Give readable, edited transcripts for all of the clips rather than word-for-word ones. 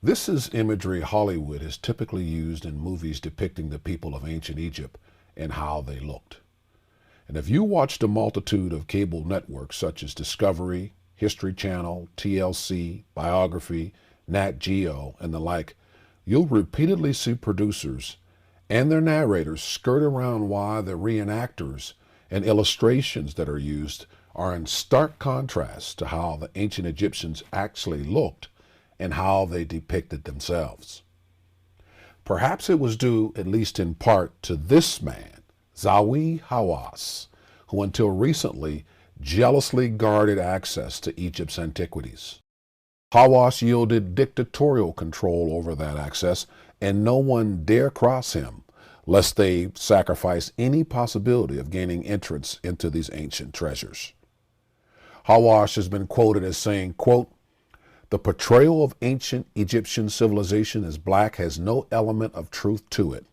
This is imagery Hollywood has typically used in movies depicting the people of ancient Egypt and how they looked. And if you watched a multitude of cable networks such as Discovery, History Channel, TLC, Biography, Nat Geo, and the like, you'll repeatedly see producers and their narrators skirt around why the reenactors and illustrations that are used are in stark contrast to how the ancient Egyptians actually looked and how they depicted themselves. Perhaps it was due, at least in part, to this man, Zawi Hawass, who until recently jealously guarded access to Egypt's antiquities. Hawass yielded dictatorial control over that access, and no one dare cross him, lest they sacrifice any possibility of gaining entrance into these ancient treasures. Hawass has been quoted as saying, quote, "The portrayal of ancient Egyptian civilization as black has no element of truth to it.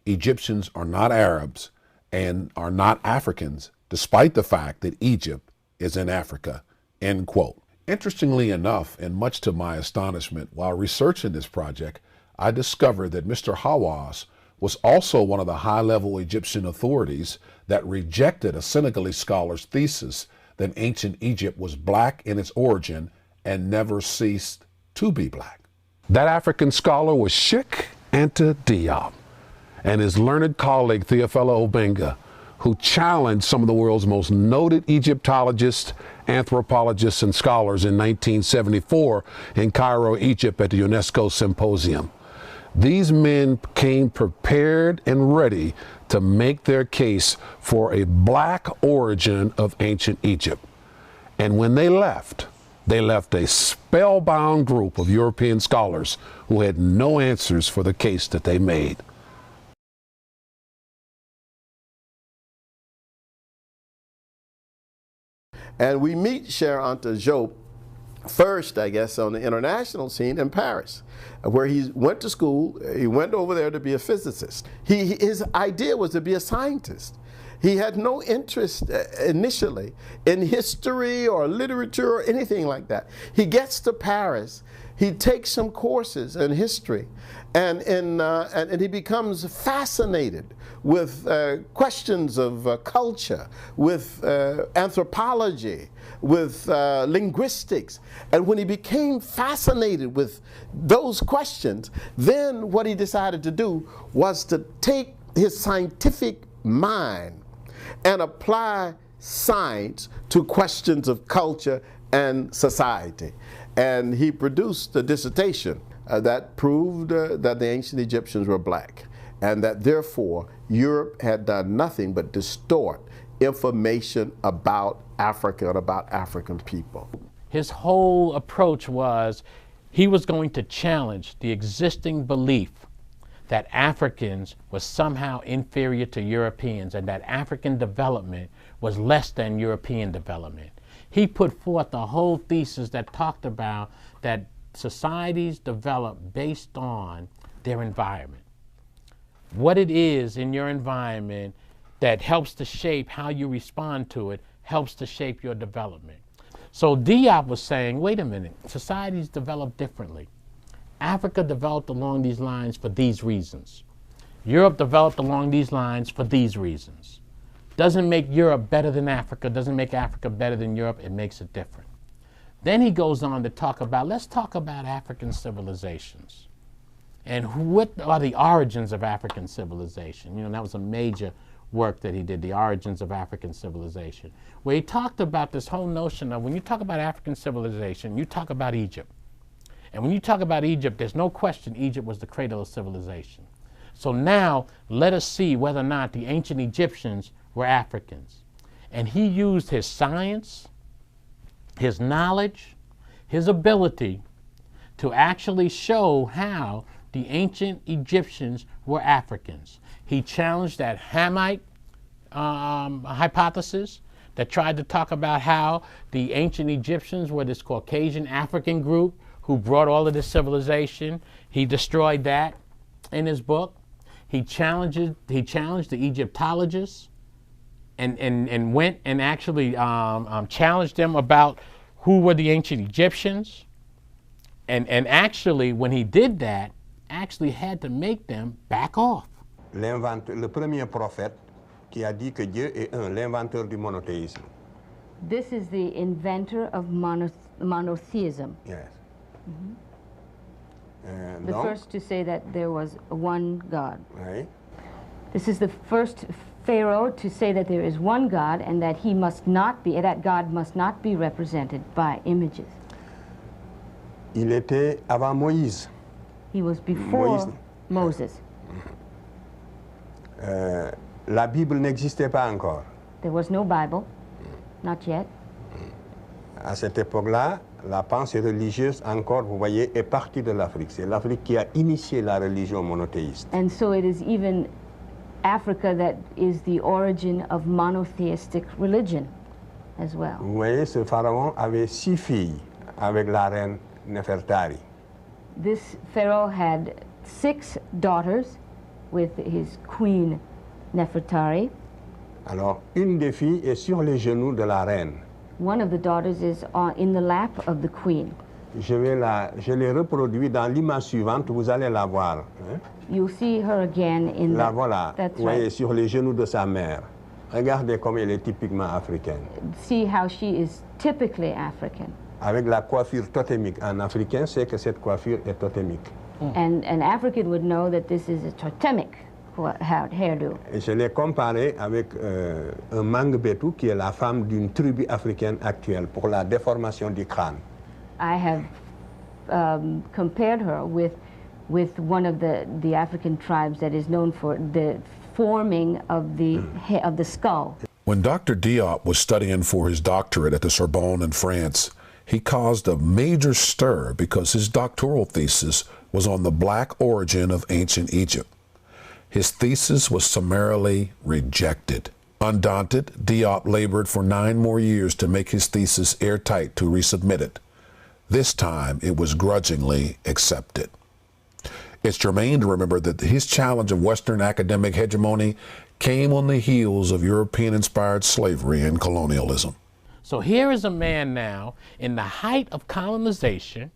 Egyptians are not Arabs and are not Africans, despite the fact that Egypt is in Africa," end quote. Interestingly enough, and much to my astonishment, while researching this project, I discovered that Mr. Hawass was also one of the high-level Egyptian authorities that rejected a Senegalese scholar's thesis that ancient Egypt was black in its origin and never ceased to be black. That African scholar was Sheikh Anta Diop and his learned colleague Theophilo Obenga, who challenged some of the world's most noted Egyptologists, anthropologists, and scholars in 1974 in Cairo, Egypt at the UNESCO Symposium. These men came prepared and ready to make their case for a black origin of ancient Egypt. And when they left a spellbound group of European scholars who had no answers for the case that they made. And we meet Cheikh Anta Diop first, I guess, on the international scene in Paris, where he went to school. He went over there to be a physicist. His idea was to be a scientist. He had no interest initially in history or literature or anything like that. He gets to Paris, he takes some courses in history, and he becomes fascinated with questions of culture, with anthropology, with linguistics. And when he became fascinated with those questions, then what he decided to do was to take his scientific mind and apply science to questions of culture and society. And he produced a dissertation that proved that the ancient Egyptians were black, and that therefore Europe had done nothing but distort information about Africa and about African people. His whole approach was he was going to challenge the existing belief that Africans were somehow inferior to Europeans and that African development was less than European development. He put forth a whole thesis that talked about that societies develop based on their environment. What it is in your environment that helps to shape how you respond to it helps to shape your development. So Diop was saying, wait a minute, societies develop differently. Africa developed along these lines for these reasons. Europe developed along these lines for these reasons. Doesn't make Europe better than Africa, doesn't make Africa better than Europe, it makes it different. Then he goes on to talk about, let's talk about African civilizations. And what are the origins of African civilization? You know, that was a major work that he did, the origins of African civilization, where he talked about this whole notion of when you talk about African civilization, you talk about Egypt. And when you talk about Egypt, there's no question Egypt was the cradle of civilization. So now let us see whether or not the ancient Egyptians were Africans. And he used his science, his knowledge, his ability to actually show how the ancient Egyptians were Africans. He challenged that Hamite hypothesis that tried to talk about how the ancient Egyptians were this Caucasian African group who brought all of this civilization. He destroyed that in his book. He challenged the Egyptologists and went and actually challenged them about who were the ancient Egyptians. And actually, when he did that, actually had to make them back off. Le premier prophète qui a dit que Dieu est un, l'inventeur du monothéisme. This is the inventor of monotheism. Yes. The Donc, first to say that there was one God. oui. This is the first Pharaoh to say that there is one God and that he must not be, that God must not be represented by images. Il était avant Moïse. He was before Moïse. Moses. La Bible n'existait pas encore. There was no Bible, not yet. À cette époque-là, la pensée religieuse, encore, vous voyez, est partie de l'Afrique. C'est l'Afrique qui a initié la religion monothéiste. And so it is even Africa that is the origin of monotheistic religion as well. Vous voyez, ce pharaon avait 6 filles avec la reine Nefertari. This Pharaoh had 6 daughters with his queen Nefertari. Alors, une des filles est sur les genoux de la reine. One of the daughters is in the lap of the queen. Je l'ai reproduit dans l'image suivante, vous allez la voir. Hein? You'll see her again in La the, voilà, that's vous voyez, right. sur les genoux de sa mère. Regardez comme elle est typiquement africaine. See how she is typically African. Avec la coiffure totémique. En africain, c'est que cette coiffure est totémique. And an African would know that this is a totemic hairdo. Et je l'ai comparé avec un Mangbetu, qui est la femme d'une tribu africaine actuelle, pour la déformation du crâne. I have compared her with one of the African tribes that is known for the forming of the skull. When Dr. Diop was studying for his doctorate at the Sorbonne in France, he caused a major stir because his doctoral thesis was on the black origin of ancient Egypt. His thesis was summarily rejected. Undaunted, Diop labored for 9 more years to make his thesis airtight to resubmit it. This time, it was grudgingly accepted. It's germane to remember that his challenge of Western academic hegemony came on the heels of European-inspired slavery and colonialism. So here is a man now in the height of colonization,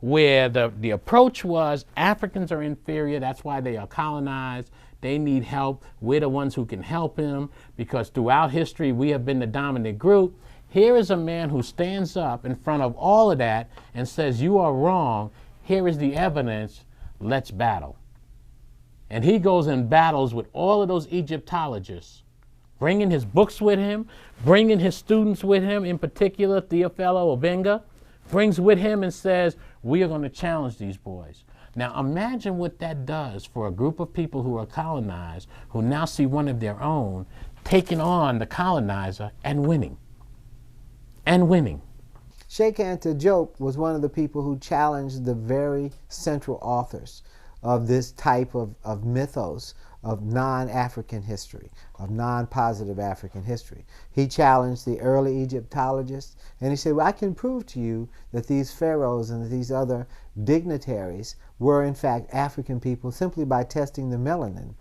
where the approach was Africans are inferior, that's why they are colonized, they need help, we're the ones who can help them, because throughout history we have been the dominant group. Here is a man who stands up in front of all of that and says, you are wrong, here is the evidence, let's battle. And he goes and battles with all of those Egyptologists, bringing his books with him, bringing his students with him, in particular Theophilo Obenga, brings with him and says, we are going to challenge these boys. Now imagine what that does for a group of people who are colonized, who now see one of their own taking on the colonizer and winning. And winning. Sheikh Anta Diop was one of the people who challenged the very central authors of this type of mythos of non-African history, of non-positive African history. He challenged the early Egyptologists, and he said, well, I can prove to you that these pharaohs and these other dignitaries were in fact African people simply by testing the melanin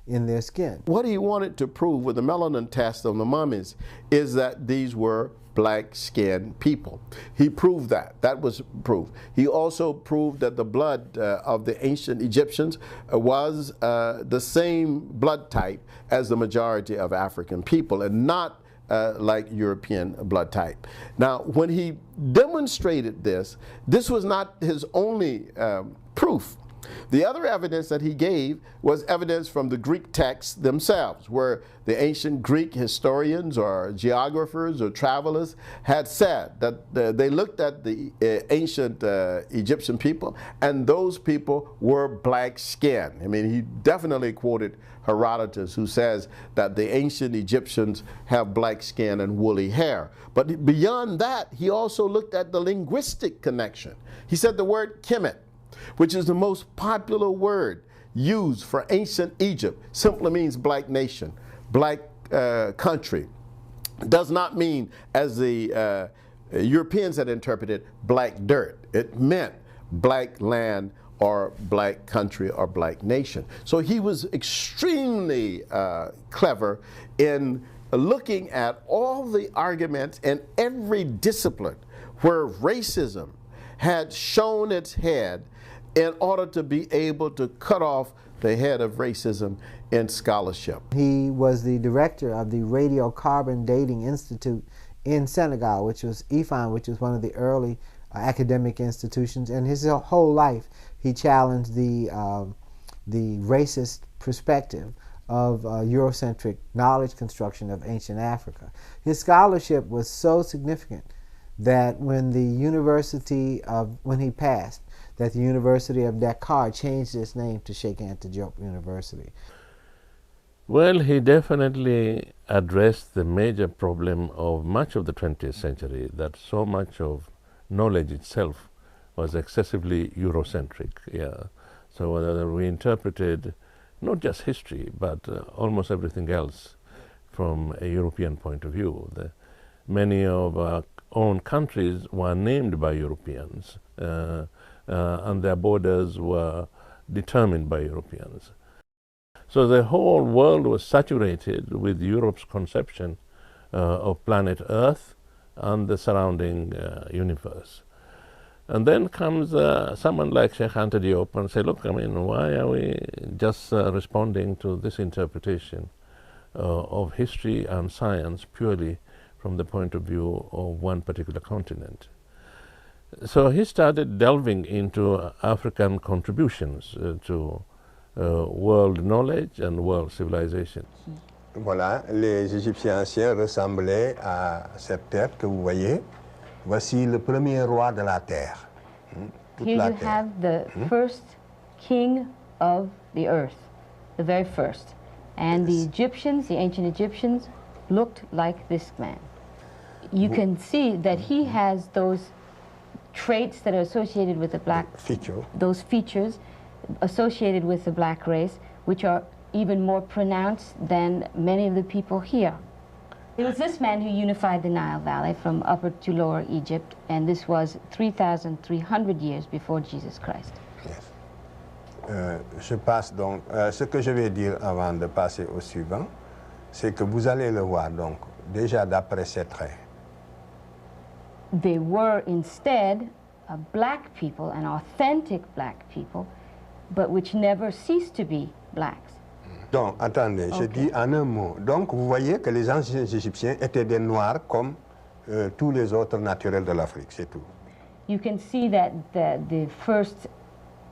in their skin. What he wanted to prove with the melanin test on the mummies is that these were black-skinned people. He proved that. That was proof. He also proved that the blood of the ancient Egyptians was the same blood type as the majority of African people, and not like European blood type. Now, when he demonstrated this, this was not his only proof. The other evidence that he gave was evidence from the Greek texts themselves, where the ancient Greek historians or geographers or travelers had said that they looked at the ancient Egyptian people, and those people were black skinned. I mean, he definitely quoted Herodotus, who says that the ancient Egyptians have black skin and woolly hair. But beyond that, he also looked at the linguistic connection. He said the word Kemet, which is the most popular word used for ancient Egypt, simply means black nation, black country. Does not mean, as the Europeans had interpreted, black dirt. It meant black land or black country or black nation. So he was extremely clever in looking at all the arguments in every discipline where racism had shown its head in order to be able to cut off the head of racism in scholarship. He was the director of the Radiocarbon Dating Institute in Senegal, which was IFAN, which was one of the early academic institutions. And his whole life, he challenged the racist perspective of Eurocentric knowledge construction of ancient Africa. His scholarship was so significant that when he passed, that the University of Dakar changed its name to Cheikh Anta Diop University. Well, he definitely addressed the major problem of much of the 20th century, that so much of knowledge itself was excessively Eurocentric. Yeah. So we interpreted not just history, but almost everything else from a European point of view. Many of our own countries were named by Europeans, and their borders were determined by Europeans. So the whole world was saturated with Europe's conception of planet Earth and the surrounding universe. And then comes someone like Cheikh Anta Diop and say, look, I mean, why are we just responding to this interpretation of history and science purely from the point of view of one particular continent? So he started delving into African contributions to world knowledge and world civilization. Voilà, les Égyptiens anciens ressemblaient à cette tête que vous voyez. Voici le premier roi de la terre. Here you have the first king of the earth, the very first. And the Egyptians, the ancient Egyptians, looked like this man. You can see that he has those traits that are associated with the black, those features associated with the black race, which are even more pronounced than many of the people here. It was this man who unified the Nile Valley from Upper to Lower Egypt, and this was 3,300 years before Jesus Christ. Yes. Je passe donc, ce que je vais dire avant de passer au suivant, c'est que vous allez le voir donc, déjà d'après ces traits. They were instead a black people, an authentic black people, but which never ceased to be blacks. Donc, attendez, je dis en un mot. Donc, vous voyez que les anciens Égyptiens étaient des Noirs comme tous les autres naturels de l'Afrique, c'est tout. You can see that the first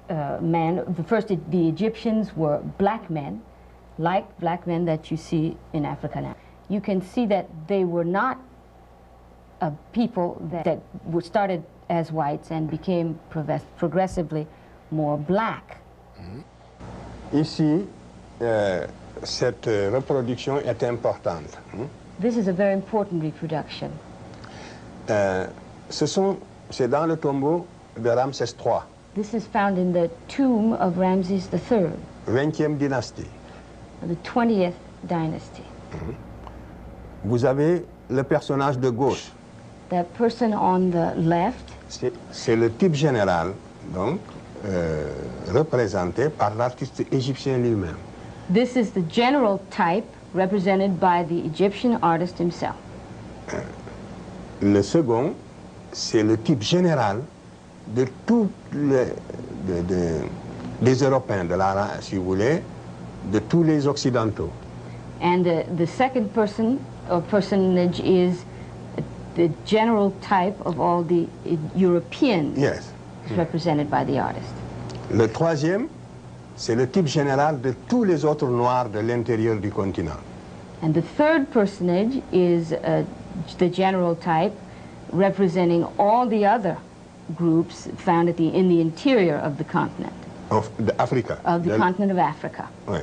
the Egyptians were black men, like black men that you see in Africa now. You can see that they were not people that were started as whites and became progressively more black. Ici, cette reproduction est importante. This is a very important reproduction. C'est dans le tombeau de Ramsès III. This is found in the tomb of Ramses III. 20e dynastie. The 20th dynasty. Vous avez le personnage de gauche. That person on the left. C'est le type général, donc, représenté par l'artiste égyptien lui-même. This is the general type represented by the Egyptian artist himself. Le second, c'est le type général de tous les Européens, si vous voulez, de tous les Occidentaux. And the second person or personage is the general type of all the Europeans represented by the artist. Le troisième, c'est le type général de tous les autres Noirs de l'intérieur du continent. And the third personage is the general type representing all the other groups found in the interior of the continent. Of Africa. Of the continent of Africa. Oui.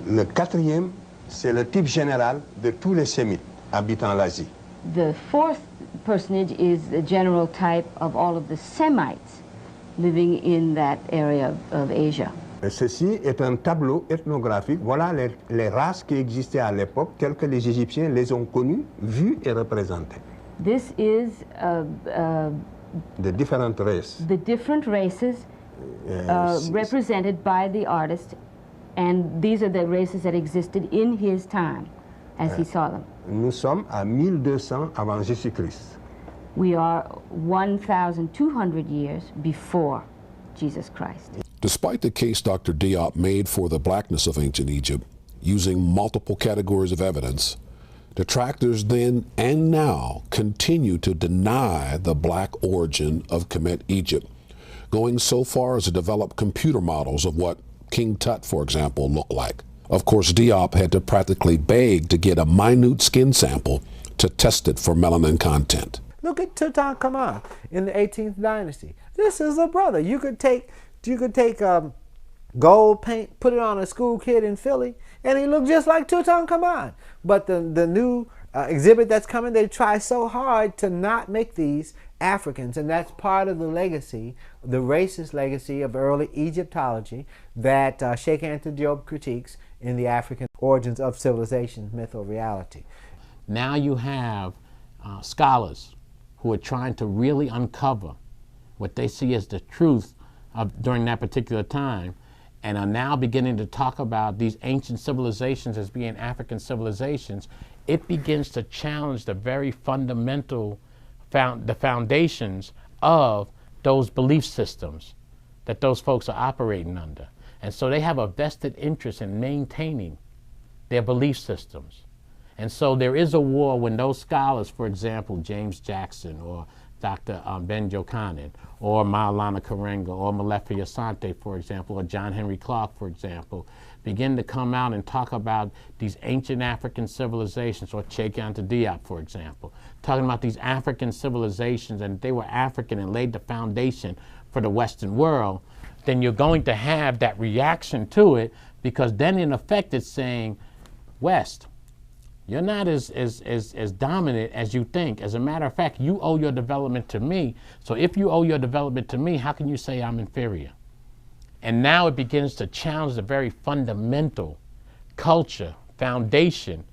Le quatrième, c'est le type général de tous les Sémites habitant l'Asie. The fourth personage is the general type of all of the Semites living in that area of Asia. Et ceci est un tableau ethnographique. Voilà les races qui existaient à l'époque, telles que les Égyptiens les ont connues, vues et représentées. This is the different races. The different races represented by the artist, and these are the races that existed in his time as he saw them. Nous sommes à 1200 avant Jésus-Christ. We are 1,200 years before Jesus Christ. Despite the case Dr. Diop made for the blackness of ancient Egypt, using multiple categories of evidence, detractors then and now continue to deny the black origin of Kemet Egypt, going so far as to develop computer models of what King Tut, for example, looked like. Of course, Diop had to practically beg to get a minute skin sample to test it for melanin content. Look at Tutankhamun in the 18th dynasty. This is a brother. You could take gold paint, put it on a school kid in Philly, and he looked just like Tutankhamun. But the new exhibit that's coming, they try so hard to not make these Africans, and that's part of the legacy, the racist legacy of early Egyptology that Sheikh Anta Diop critiques in the African Origins of Civilization, Myth or Reality. Now you have scholars who are trying to really uncover what they see as the truth of during that particular time, and are now beginning to talk about these ancient civilizations as being African civilizations. It begins to challenge the very fundamental the foundations of those belief systems that those folks are operating under. And so they have a vested interest in maintaining their belief systems. And so there is a war when those scholars, for example, James Jackson or Dr. Ben Jokanan or Maulana Karenga or Malefi Asante, for example, or John Henry Clark, for example, begin to come out and talk about these ancient African civilizations, or Sheikh Anta Diop, for example, talking about these African civilizations and they were African and laid the foundation for the Western world, then you're going to have that reaction to it, because then in effect it's saying, West, you're not as dominant as you think. As a matter of fact, you owe your development to me. So if you owe your development to me, how can you say I'm inferior? And now it begins to challenge the very fundamental culture, foundation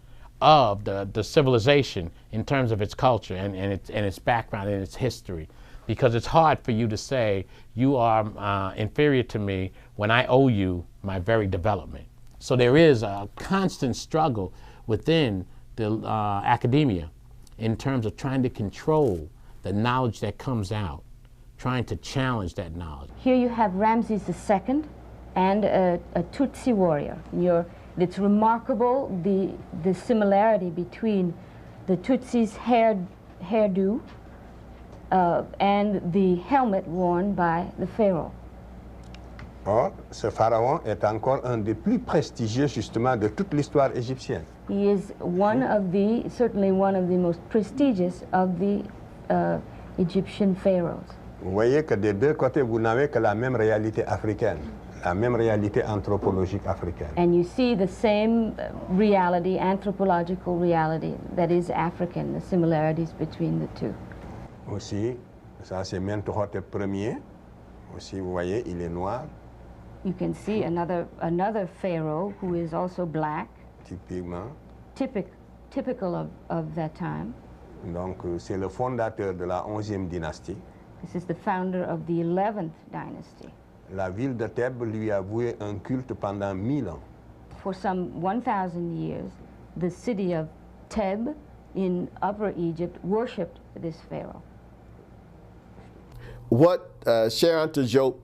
of the civilization in terms of its culture and its background and its history. Because it's hard for you to say you are inferior to me when I owe you my very development. So there is a constant struggle within the academia in terms of trying to control the knowledge that comes out, trying to challenge that knowledge. Here you have Ramses II and a Tutsi warrior. It's remarkable the similarity between the Tutsi's hairdo and the helmet worn by the pharaoh. Or, ce pharaon est encore un des plus prestigieux justement de toute l'histoire égyptienne. He is certainly one of the most prestigious of the Egyptian pharaohs. Vous voyez que des deux côtés, vous n'avez que la même réalité africaine, la même réalité anthropologique africaine. And you see the same reality, anthropological reality, that is African, the similarities between the two. Aussi, ça c'est Mentuhotep Ier. Aussi, vous voyez, il est noir. You can see another pharaoh who is also black. Typiquement. Typical of that time. Donc, c'est le fondateur de la 11e dynastie. This is the founder of the 11th dynasty. La ville de Thèbes lui a voué un culte pendant 1000 ans. For some 1,000 years, the city of Thèbes in Upper Egypt worshipped this pharaoh. What Sheikh Anta Diop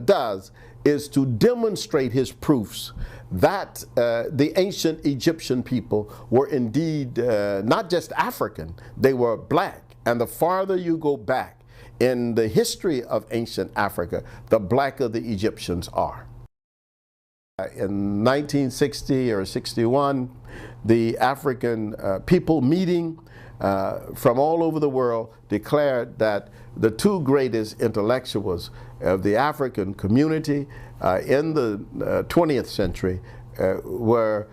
does is to demonstrate his proofs that the ancient Egyptian people were indeed not just African, they were black. And the farther you go back in the history of ancient Africa, the blacker the Egyptians are. In 1960 or 61, the African people meeting from all over the world declared that the two greatest intellectuals of the African community in the 20th century were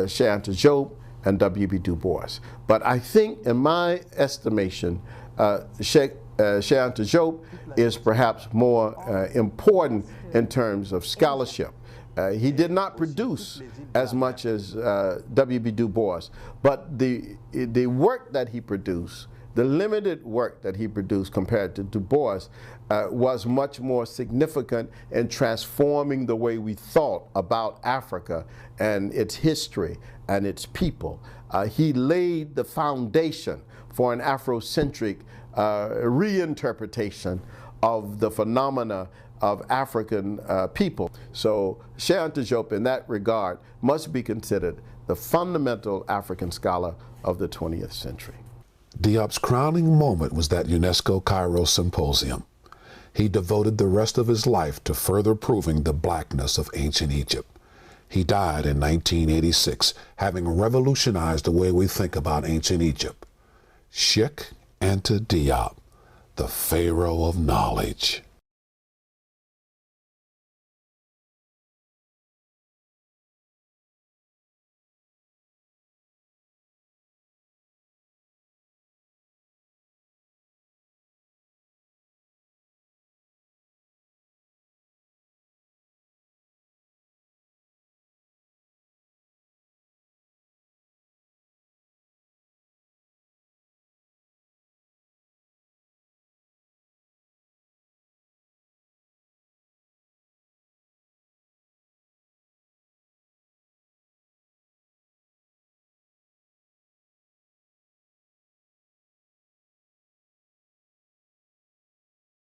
Sheikh Anta Diop and W.B. Du Bois. But I think, in my estimation, Sheikh Anta Diop is perhaps more important in terms of scholarship. He did not produce as much as W.B. Du Bois, but the work that he produced, the limited work that he produced compared to Du Bois, was much more significant in transforming the way we thought about Africa and its history and its people. He laid the foundation for an Afrocentric reinterpretation of the phenomena of African people. So Cheikh Anta Diop, in that regard, must be considered the fundamental African scholar of the 20th century. Diop's crowning moment was that UNESCO Cairo Symposium. He devoted the rest of his life to further proving the blackness of ancient Egypt. He died in 1986, having revolutionized the way we think about ancient Egypt. Cheikh Anta Diop, the Pharaoh of Knowledge.